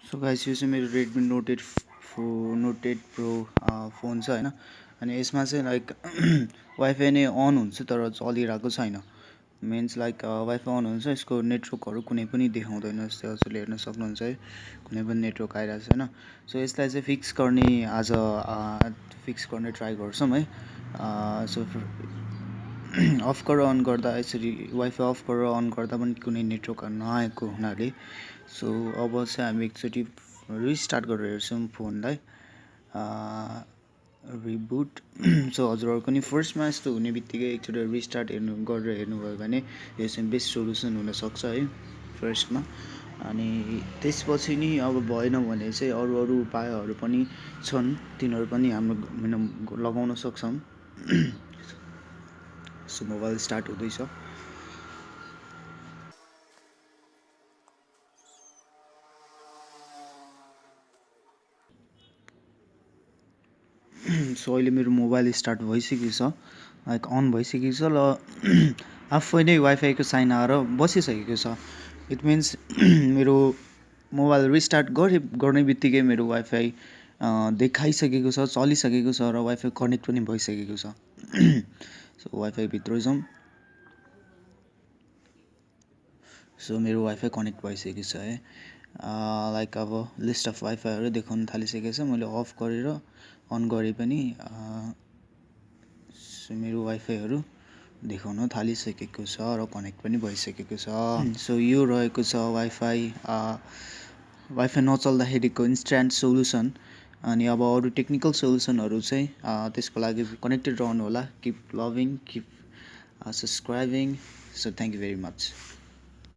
So guys यो चाहिँ मेरो रेडमी नोट 8 प्रो फोन छ हैन। अनि यसमा चाहिँ लाइक वाइफाई नै अन हुन्छ तर चलिरहेको छैन। मिन्स लाइक वाइफाई अन हुन्छ, यसको नेटवर्कहरू कुनै पनि देखाउँदैन। जस्तै हजुरले हेर्न सक्नुहुन्छ है, कुनै पनि नेटवर्क आइरहेको छैन। सो यसलाई चाहिँ फिक्स गर्ने आज फिक्स गर्ने ट्राई गर्छौँ है। सो अफ गरेर अन गर्दा यसरी वाइफाई अफ गरेर अन गर्दा पनि कुनै नेटवर्कहरू नआएको हुनाले सो अब चाहिँ हामी एकचोटि रिस्टार्ट गरेर हेर्छौँ फोनलाई रिबुट। सो हजुरहरू पनि फर्स्टमा यस्तो हुने बित्तिकै एकचोटि रिस्टार्ट गरेर हेर्नुभयो भने यो चाहिँ बेस्ट सोल्युसन हुनसक्छ है फर्स्टमा। अनि त्यसपछि नि अब भएन भने चाहिँ अरू उपायहरू पनि छन्, तिनीहरू पनि हाम्रो लगाउन सक्छौँ। सो मोबाइल स्टार्ट हुँदैछ। सो अहिले मेरो मोबाइल स्टार्ट भइसकेको छ, लाइक अन भइसकेको छ र आफै नै वाइफाईको साइन आएर बसिसकेको छ। इट मिन्स मेरो मोबाइल रिस्टार्ट गर्ने बित्तिकै मेरो वाइफाई देखाइसकेको छ, चलिसकेको छ र वाइफाई कनेक्ट पनि भइसकेको छ। सो वाइफाई भित्र जाउँ। सो मेरो वाइफाई कनेक्ट भइसकेको छ है। लाइक अब लिस्ट अफ वाइफाईहरू देखाउन थालिसकेको छ। मैले अफ गरेर अन गरे पनि मेरो वाइफाईहरू देखाउन थालिसकेको छ र कनेक्ट पनि भइसकेको छ। सो यो रहेको छ वाइफाई नचल्दाखेरिको इन्स्ट्यान्ट सोल्युसन। अनि अब अरू टेक्निकल सोल्युसनहरू चाहिँ त्यसको लागि कनेक्टेड रहनु होला। Keep loving, keep subscribing. So thank you very much.